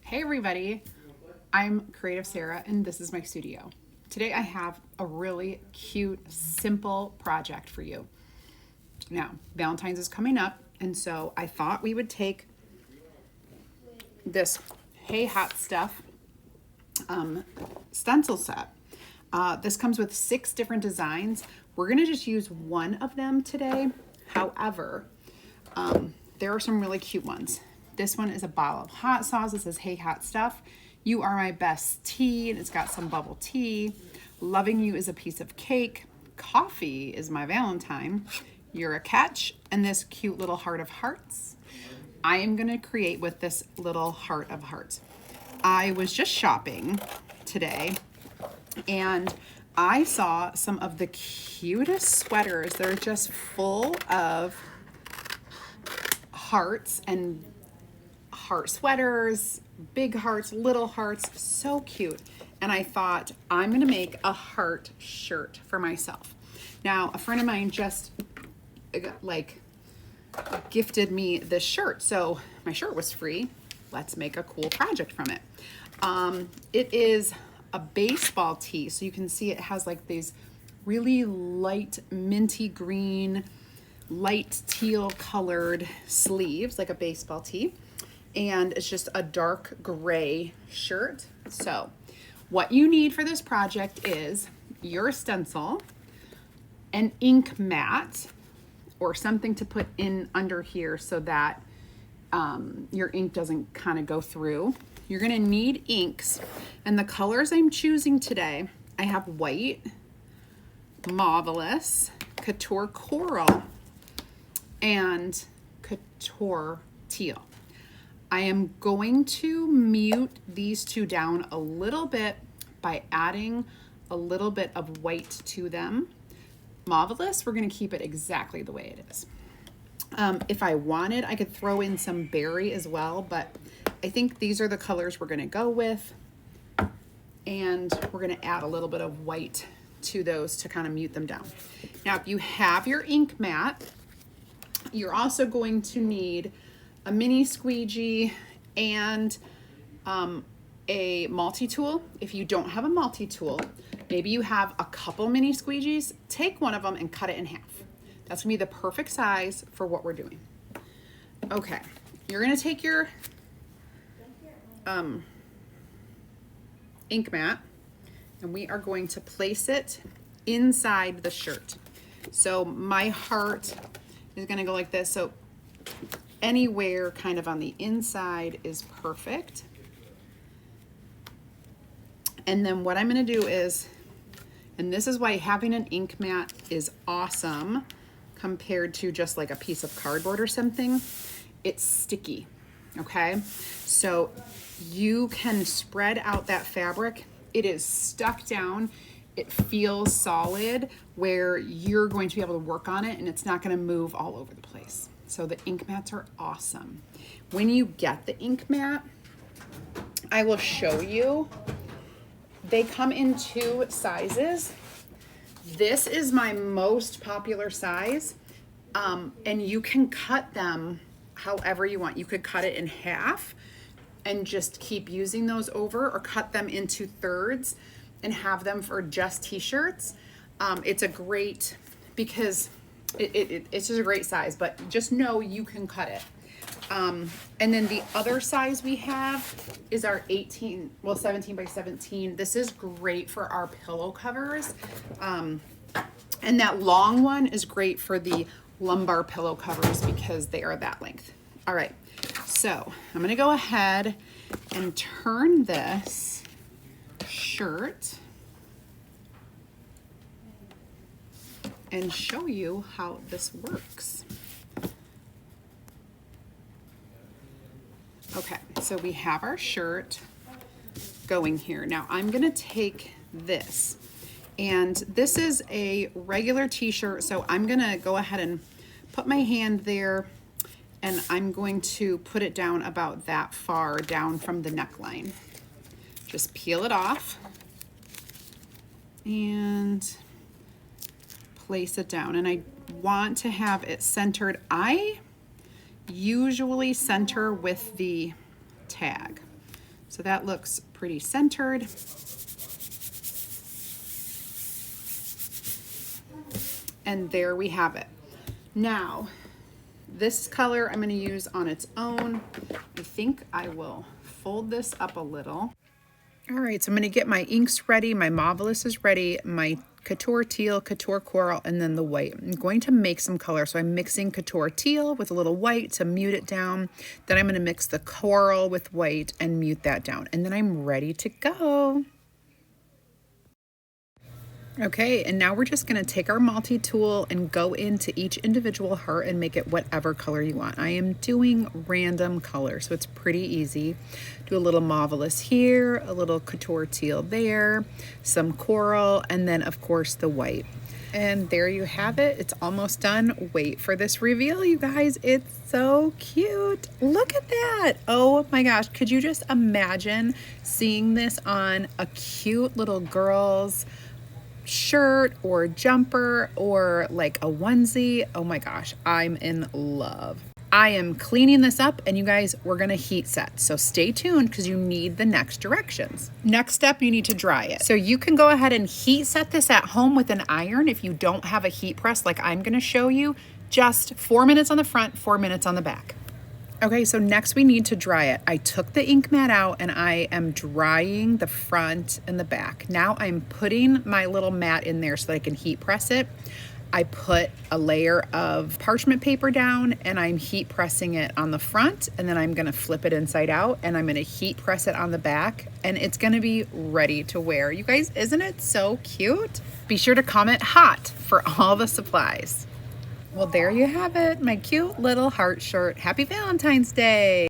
Hey everybody, I'm CreativeSarah and this is my studio. Today I have a really cute, simple project for you. Now, Valentine's is coming up, and so I thought we would take this Hey Hot Stuff stencil set. This comes with 6 different designs. We're gonna just use one of them today. However, there are some really cute ones. This one is a bottle of hot sauce. It says, "Hey Hot Stuff, you are my best tea," and it's got some bubble tea. "Loving you is a piece of cake." "Coffee is my Valentine." "You're a catch," and this cute little heart of hearts. I am gonna create with this little heart of hearts. I was just shopping today and I saw some of the cutest sweaters. They're just full of hearts and heart sweaters, big hearts, little hearts, so cute. And I thought, I'm gonna make a heart shirt for myself. Now, a friend of mine just gifted me this shirt, so my shirt was free. Let's make a cool project from it. It is a baseball tee, so you can see it has like these really light minty green, light teal colored sleeves, like a baseball tee, and it's just a dark gray shirt. So what you need for this project is your stencil, an ink mat, or something to put in under here so that your ink doesn't kind of go through. You're gonna need inks, and the colors I'm choosing today, I have white, Marvelous, Couture Coral, and Couture Teal. I am going to mute these two down a little bit by adding a little bit of white to them. Marvelous, we're gonna keep it exactly the way it is. If I wanted, I could throw in some berry as well, but I think these are the colors we're gonna go with. And we're gonna add a little bit of white to those to kind of mute them down. Now, if you have your ink mat, you're also going to need a mini squeegee and a multi-tool. If you don't have a multi-tool, maybe you have a couple mini squeegees, take one of them and cut it in half. That's gonna be the perfect size for what we're doing. Okay, you're gonna take your ink mat and we are going to place it inside the shirt. So my heart is gonna go like this. So anywhere kind of on the inside is perfect. And then what I'm gonna do is, and this is why having an ink mat is awesome compared to just like a piece of cardboard or something, it's sticky, okay? So you can spread out that fabric. It is stuck down. It feels solid where you're going to be able to work on it and it's not gonna move all over the place. So the ink mats are awesome. When you get the ink mat, I will show you. They come in 2 sizes. This is my most popular size, and you can cut them however you want. You could cut it in half and just keep using those over, or cut them into thirds and have them for just t-shirts. It's a great, because it's just a great size, but just know you can cut it. And then the other size we have is our 17 by 17. This is great for our pillow covers. And that long one is great for the lumbar pillow covers because they are that length. All right, so I'm gonna go ahead and turn this shirt and show you how this works. Okay, so we have our shirt going here. Now I'm gonna take this, and this is a regular t-shirt, so I'm gonna go ahead and put my hand there, and I'm going to put it down about that far down from the neckline. Just peel it off and place it down, and I want to have it centered. I usually center with the tag. So that looks pretty centered. And there we have it. Now, this color I'm going to use on its own. I think I will fold this up a little. All right, so I'm going to get my inks ready. My Marvelous is ready. My Couture Teal, Couture Coral, and then the white. I'm going to make some color. So I'm mixing Couture Teal with a little white to mute it down. Then I'm going to mix the coral with white and mute that down. And then I'm ready to go. Okay, and now we're just gonna take our multi-tool and go into each individual heart and make it whatever color you want. I am doing random color, so it's pretty easy. Do a little Marvelous here, a little Couture Teal there, some coral, and then of course the white. And there you have it. It's almost done. Wait for this reveal, you guys. It's so cute. Look at that. Oh my gosh. Could you just imagine seeing this on a cute little girl's shirt or jumper or like a onesie? Oh my gosh, I'm in love. I am cleaning this up, and you guys, we're gonna heat set. So stay tuned because you need the next directions. Next step, you need to dry it. So you can go ahead and heat set this at home with an iron if you don't have a heat press like I'm gonna show you. Just 4 minutes on the front, 4 minutes on the back. Okay, so next we need to dry it. I took the ink mat out and I am drying the front and the back. Now I'm putting my little mat in there so that I can heat press it. I put a layer of parchment paper down and I'm heat pressing it on the front, and then I'm gonna flip it inside out and I'm gonna heat press it on the back, and it's gonna be ready to wear. You guys, isn't it so cute? Be sure to comment hot for all the supplies. Well, there you have it, my cute little heart shirt. Happy Valentine's Day.